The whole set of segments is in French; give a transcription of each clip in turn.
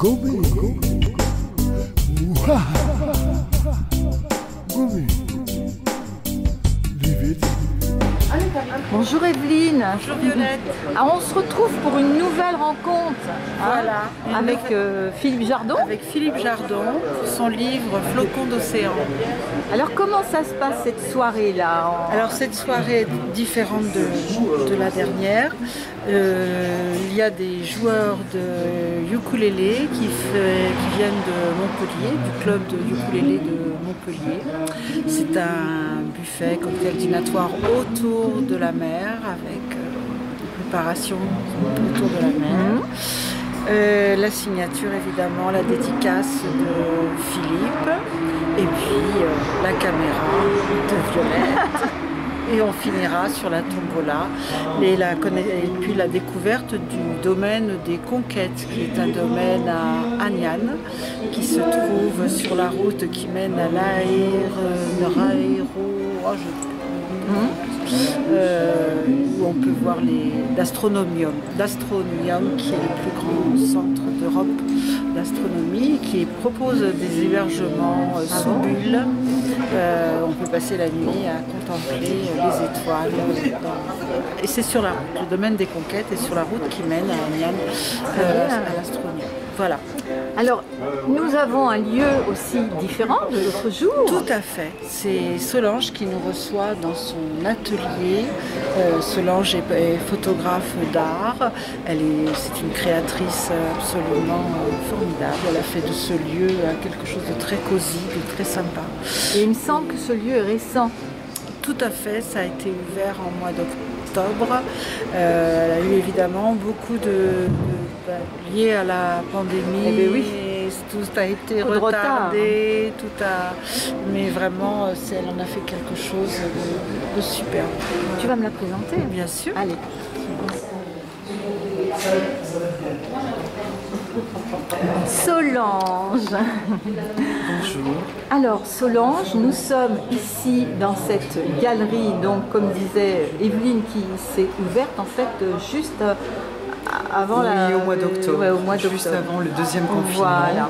Gobe. Gobe. Bonjour Evelyne. Bonjour Violette. Alors on se retrouve pour une nouvelle rencontre Voilà. avec Philippe Jardon. Avec Philippe Jardon, son livre Flocons d'océan. Alors comment ça se passe cette soirée-là Alors cette soirée est différente de la dernière. Il y a des joueurs de ukulélé qui viennent de Montpellier, du club de ukulélé de Montpellier. C'est un buffet cocktail dînatoire autour de la mer avec préparation autour de la mer. La signature évidemment, la dédicace de Philippe et puis la caméra de Violette. Et on finira sur la tombola et puis la découverte du domaine des Conquêtes, qui est un domaine à Agnan, qui se trouve sur la route qui mène à où on peut voir l'Astronomium, qui est le plus grand centre d'Europe d'astronomie, qui propose des hébergements sous bulle. On peut passer la nuit à contempler les étoiles. Et c'est sur la route, le domaine des Conquêtes est sur la route qui mène à Agnan, à l'Astronomium. Voilà. Alors, nous avons un lieu aussi différent de l'autre jour. Tout à fait. C'est Solange qui nous reçoit dans son atelier. Solange est photographe d'art. C'est une créatrice absolument formidable. Elle a fait de ce lieu quelque chose de très cosy, de très sympa. Et il me semble que ce lieu est récent. Tout à fait. Ça a été ouvert en mois d'octobre. Elle a eu évidemment beaucoup lié à la pandémie. Eh bien oui. Tout a été retardé, mais vraiment, elle en a fait quelque chose de superbe. Tu vas me la présenter? Bien sûr. Allez. Solange. Bonjour. Alors Solange, nous sommes ici dans cette galerie, donc comme disait Evelyne, qui s'est ouverte en fait juste avant au mois d'octobre, juste avant le deuxième confinement. Voilà.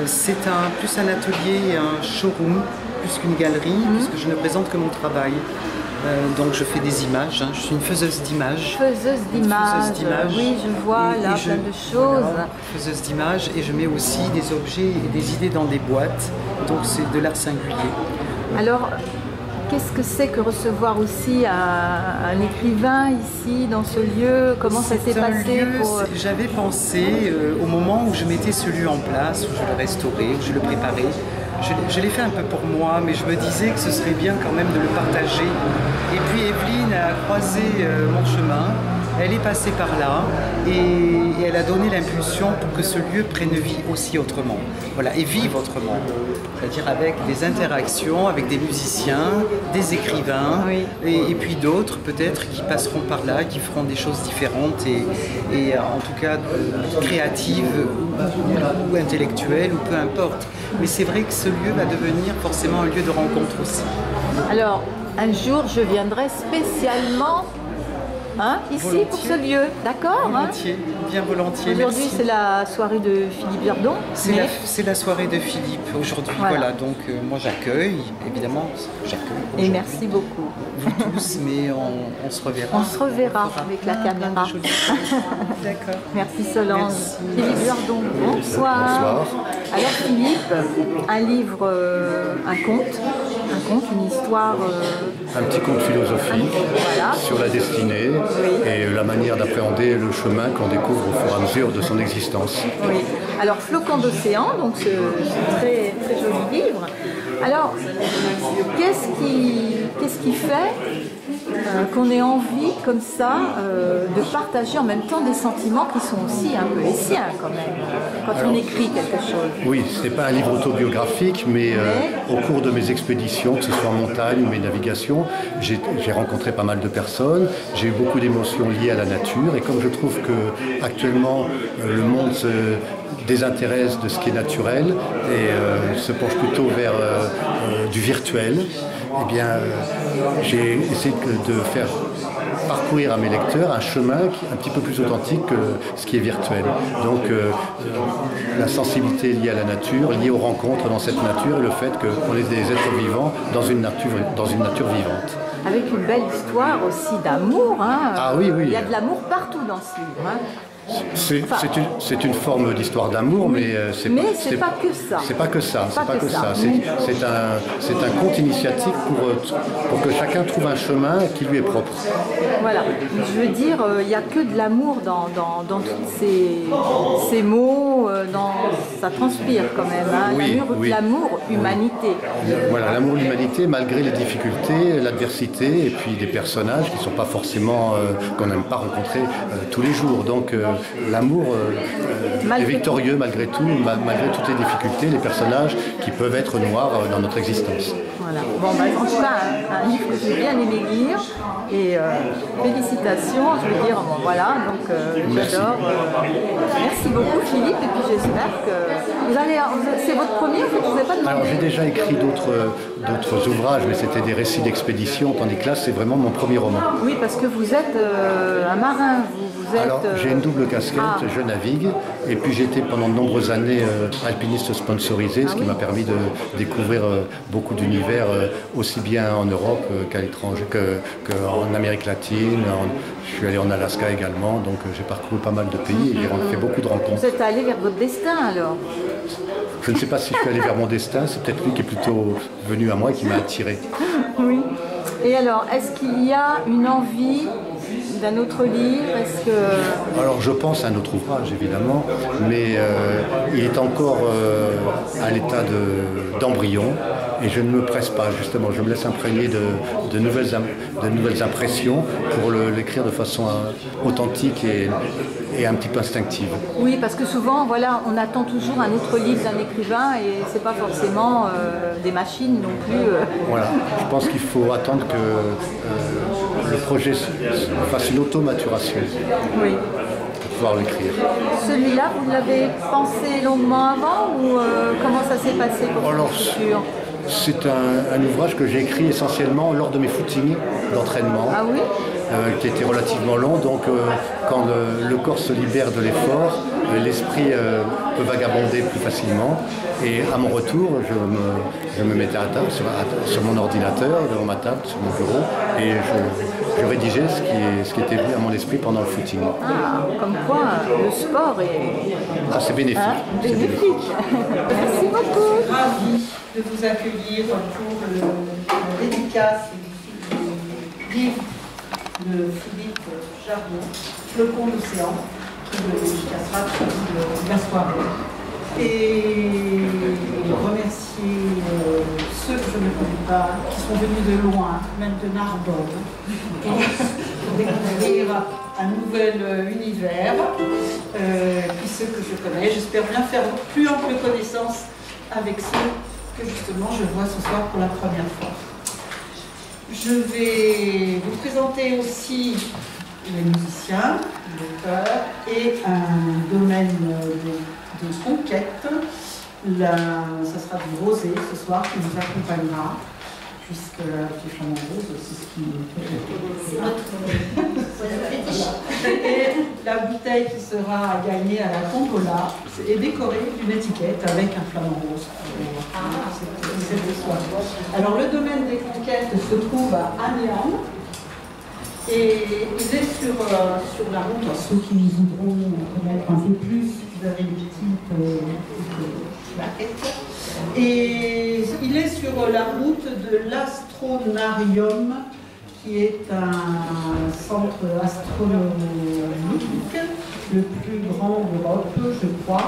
C'est plus un atelier et un showroom, plus qu'une galerie, puisque je ne présente que mon travail. Donc je fais des images, je suis une faiseuse d'images. Faiseuse d'images, oui, je vois là plein de choses. Voilà, faiseuse d'images, et je mets aussi des objets et des idées dans des boîtes, donc c'est de l'art singulier. Alors, qu'est-ce que c'est que recevoir aussi un écrivain ici, dans ce lieu? Comment ça s'est passé J'avais pensé, au moment où je mettais ce lieu en place, où je le restaurais, où je le préparais, je l'ai fait un peu pour moi, mais je me disais que ce serait bien quand même de le partager. Et puis Evelyne a croisé mon chemin, elle est passée par là et elle a donné l'impulsion pour que ce lieu prenne vie aussi autrement. Voilà, et vive autrement. C'est-à-dire avec des interactions, avec des musiciens, des écrivains, oui. et puis d'autres peut-être qui passeront par là, qui feront des choses différentes et en tout cas créatives ou intellectuelles ou peu importe. Mais c'est vrai que ce lieu va devenir forcément un lieu de rencontre aussi. Alors, un jour, je viendrai spécialement ici volontiers. pour ce lieu, d'accord? Volontiers, bien volontiers. Aujourd'hui, c'est la soirée de Philippe Jardon. C'est la soirée de Philippe aujourd'hui. Voilà, donc moi j'accueille, évidemment, Et merci beaucoup. Vous tous, mais on se reverra. On se reverra avec la caméra. D'accord. Merci Solange. Merci. Philippe Jardon, bonsoir. Bonsoir. Alors Philippe, un livre, un conte, une histoire. Un petit conte philosophique Voilà. sur la destinée et la manière d'appréhender le chemin qu'on découvre au fur et à mesure de son existence. Oui. Alors Flocons d'océan, donc ce très, très joli livre. Alors, qu'est-ce qui fait qu'on ait envie, comme ça, de partager en même temps des sentiments qui sont aussi un peu les siens, quand même, quand on écrit quelque chose? Oui, ce n'est pas un livre autobiographique, mais au cours de mes expéditions, que ce soit en montagne ou mes navigations, j'ai rencontré pas mal de personnes, j'ai eu beaucoup d'émotions liées à la nature, et comme je trouve que actuellement le monde se désintéresse de ce qui est naturel et se penche plutôt vers du virtuel, eh bien j'ai essayé de faire parcourir parcourir à mes lecteurs un chemin un petit peu plus authentique que ce qui est virtuel. Donc la sensibilité liée à la nature, liée aux rencontres dans cette nature et le fait qu'on est des êtres vivants dans une nature vivante. Avec une belle histoire aussi d'amour. Hein. Ah oui, oui. Il y a de l'amour partout dans ce livre. Hein. C'est une forme d'histoire d'amour, mais c'est pas que ça. C'est pas que ça. C'est un conte initiatique pour que chacun trouve un chemin qui lui est propre. Voilà. Je veux dire, il n'y a que de l'amour dans tous ces mots. Ça transpire quand même. Hein. Oui, l'amour, humanité. Voilà, l'amour, l'humanité, malgré les difficultés, l'adversité, et puis des personnages qui ne sont pas forcément qu'on n'aime pas rencontrer tous les jours. Donc l'amour est victorieux malgré tout, malgré toutes les difficultés, les personnages qui peuvent être noirs dans notre existence. Voilà. Bon, en tout cas, un livre que j'ai bien aimé lire, et félicitations, je veux dire, bon, voilà, donc j'adore. Merci beaucoup Philippe, et puis j'espère que vous allez, c'est votre premier, vous ne vous avez pas demandé. Alors j'ai déjà écrit d'autres ouvrages, mais c'était des récits d'expédition, tandis que là c'est vraiment mon premier roman. Oui, parce que vous êtes un marin, vous êtes... Alors j'ai une double casquette, je navigue, et puis j'ai été pendant de nombreuses années alpiniste sponsorisé, ce qui m'a permis de découvrir beaucoup d'univers, aussi bien en Europe qu'à l'étranger, qu'en Amérique latine. Je suis allé en Alaska également, donc j'ai parcouru pas mal de pays et j'ai fait beaucoup de rencontres. Vous êtes allé vers votre destin alors? Je ne sais pas si je suis allé vers mon destin, c'est peut-être lui qui est plutôt venu à moi et qui m'a attiré. Oui. Et alors, est-ce qu'il y a une envie d'un autre livre? Alors je pense à un autre ouvrage évidemment, mais il est encore à l'état d'embryon et je ne me presse pas justement, je me laisse imprégner de nouvelles impressions pour l'écrire de façon authentique et un petit peu instinctive. Oui, parce que souvent, voilà, on attend toujours un autre livre d'un écrivain et c'est pas forcément des machines non plus. Voilà, je pense qu'il faut attendre que le projet fasse une auto-maturation pour pouvoir l'écrire. Celui-là, vous l'avez pensé longuement avant ou comment ça s'est passé pour l'écriture? C'est un ouvrage que j'ai écrit essentiellement lors de mes footings d'entraînement, qui était relativement long. Donc quand le corps se libère de l'effort, l'esprit peut vagabonder plus facilement. Et à mon retour, je me mettais à table, sur mon ordinateur, devant ma table, sur mon bureau, et je rédigeais ce qui était venu à mon esprit pendant le footing. Ah, comme quoi le sport est... Ah, c'est bénéfique. Hein, bénéfique. Merci beaucoup. Ravi de vous accueillir pour la dédicace du livre de Philippe Jardin, Le Pont d'Océan, qui le dédicacera la soirée. Et remercier ceux que je ne connais pas, qui sont venus de loin, même de Narbonne, pour découvrir un nouvel univers, puis ceux que je connais. J'espère bien faire plus ample connaissance avec ceux que justement je vois ce soir pour la première fois. Je vais vous présenter aussi les musiciens, l'auteur et un domaine de conquête. Ça sera du Rosé ce soir qui nous accompagnera, puisque du flamand rose, c'est ce qui et la bouteille qui sera gagnée à la tombola est décorée d'une étiquette avec un flamand rose. Alors le domaine des conquêtes se trouve à Amiens. Et il est sur la route, ceux qui voudront connaître un peu plus, vous avez une petite maquette. Et il est sur la route de l'Astronarium, qui est un centre astronomique, le plus grand d'Europe, je crois,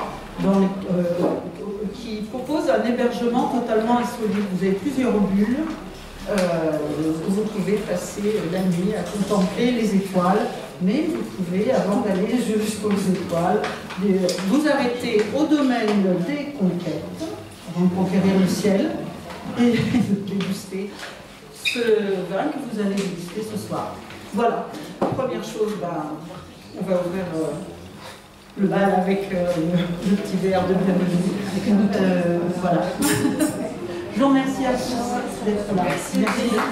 qui propose un hébergement totalement insolite. Vous avez plusieurs bulles. Vous pouvez passer la nuit à contempler les étoiles, mais vous pouvez, avant d'aller jusqu'aux étoiles, vous arrêter au domaine des conquêtes, avant de conquérir le ciel, et déguster ce vin que vous allez déguster ce soir. Voilà, première chose, on va ouvrir le bal avec le petit verre de bienvenue. Voilà. Je vous remercie à tous d'être là. Merci d'être là.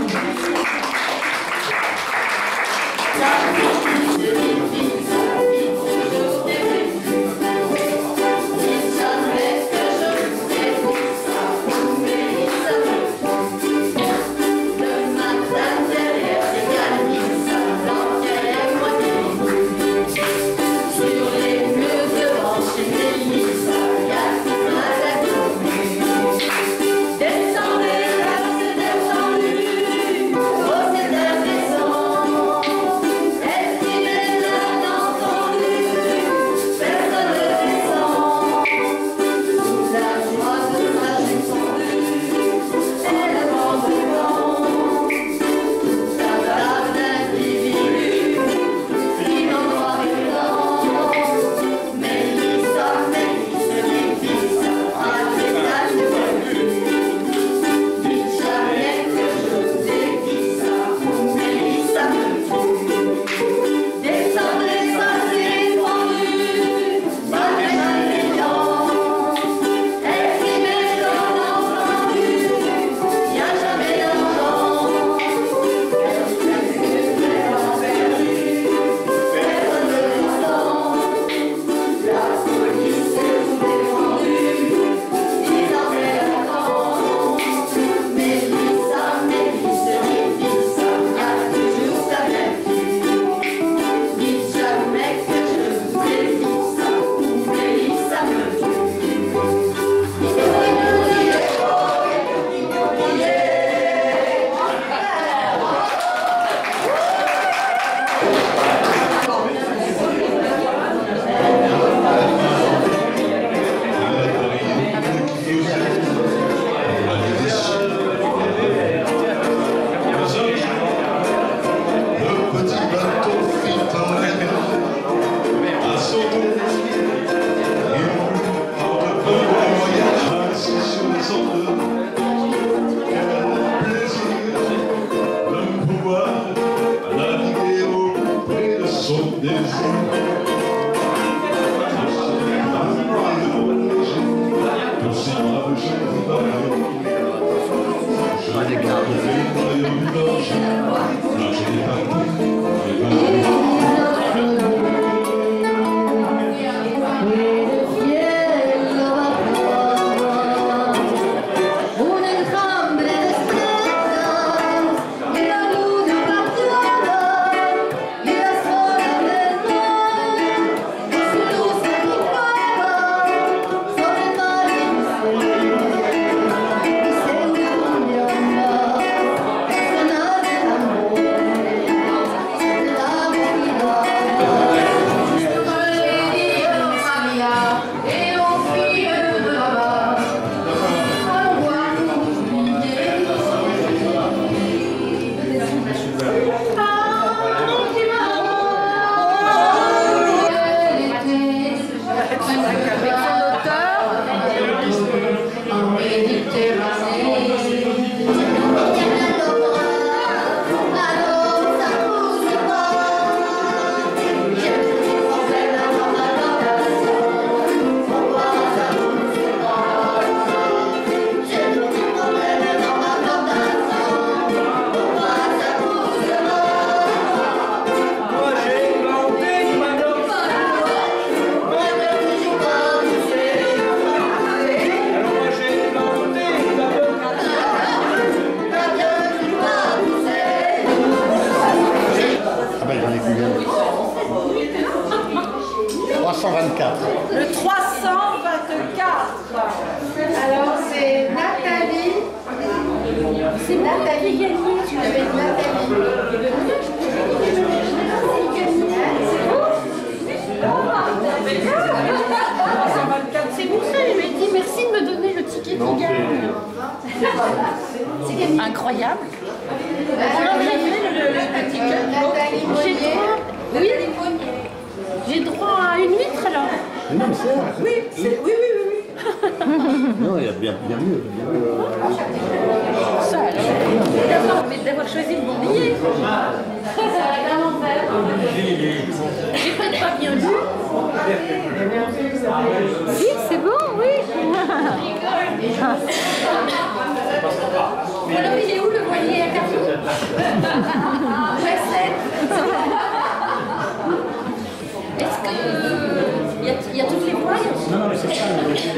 324. Le 324. Alors c'est Nathalie. C'est Nathalie Gagné. Tu l'appelles Nathalie. C'est pour ça il m'a dit merci de me donner le ticket qui gagne. C'est gagné. Incroyable. Alors le ticket. Nathalie Monnier. Oui. J'ai droit à une litre alors. Non, mais c'est Oui, oui. non, il y a bien mieux. Ça alors. Mais d'avoir choisi le bon billet. J'ai peut-être pas bien lu. Si, c'est bon, oui. Alors il est où le voilier à carton? Recette.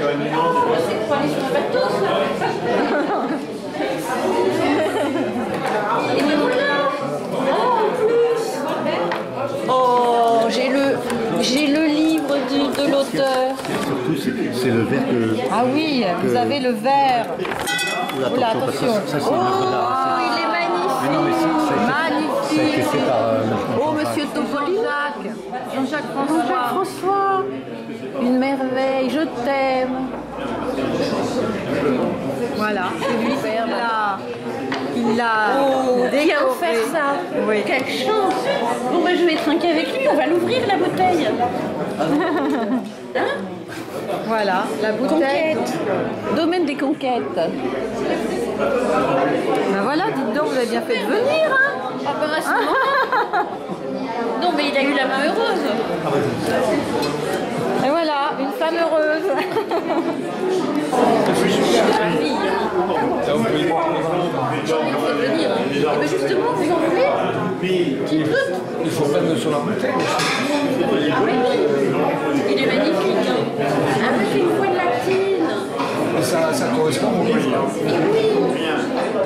pour aller sur le bateau, ça. Et maintenant là. Oh, en plus. Oh, j'ai le livre de l'auteur. Surtout, c'est le verre que... Ah oui, vous avez le verre. Oula, attention, parce que ça c'est une œuvre d'art. Il est magnifique. Mais non, mais ça a été fait par Oh, monsieur Topolinac, Jean-Jacques François. Une merveille, je t'aime. Voilà, c'est lui il l'a Qui a offert ça? Oui. Quelle chance! Bon, bah, je vais trinquer avec lui, on va l'ouvrir la bouteille. Hein? Voilà, la bouteille. Conquête. Domaine des conquêtes. Ben voilà, dites donc, vous avez bien fait de venir. Hein. Ah, bah, à ce moment-là. Non, mais il a eu la main heureuse. Et voilà, une femme heureuse. Et bien justement, vous en voulez? Petite goutte. Il faut mettre sur la bouteille. Il est magnifique. Avec une voix latine. Ça correspond au prix. Oui.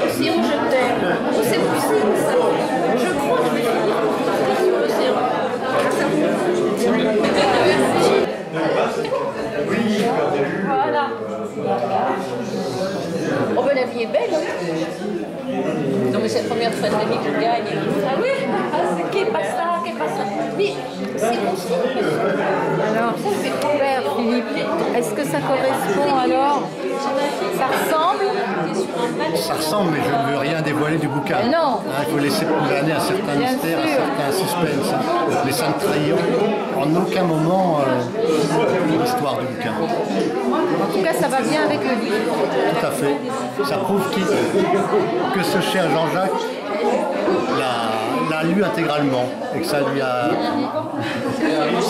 Océan, je t'aime. Oh, c'est possible ça. Je crois que je vais finir sur l'océan. Voilà. Oh ben la vie est belle. Non mais c'est la première fois de ma vie que je gagne. Ah oui, qu'est pas ça, qu'est pas ça. Mais c'est possible. Alors, Ça me fait trop peur. Philippe, est-ce que ça correspond alors? Ça ressemble? Ça ressemble, mais je ne veux rien dévoiler du bouquin. Mais non. Il faut laisser planer un certain Bien mystère, sûr. un certain suspense. Hein. Mais ça ne trahit en aucun moment l'histoire du bouquin. En tout cas, ça va bien avec le livre. Tout à fait. Ça prouve que ce cher Jean-Jacques l'a lu intégralement et que ça lui a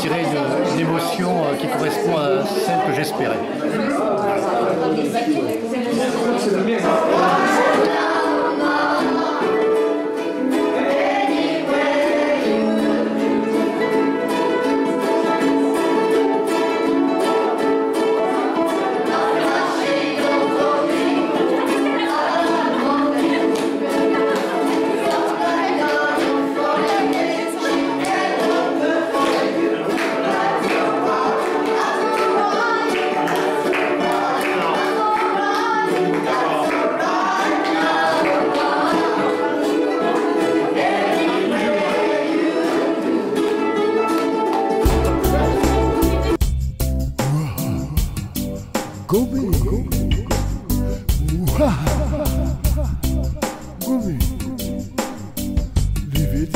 tiré une émotion qui correspond à celle que j'espérais. Gobi. Gobi. Vive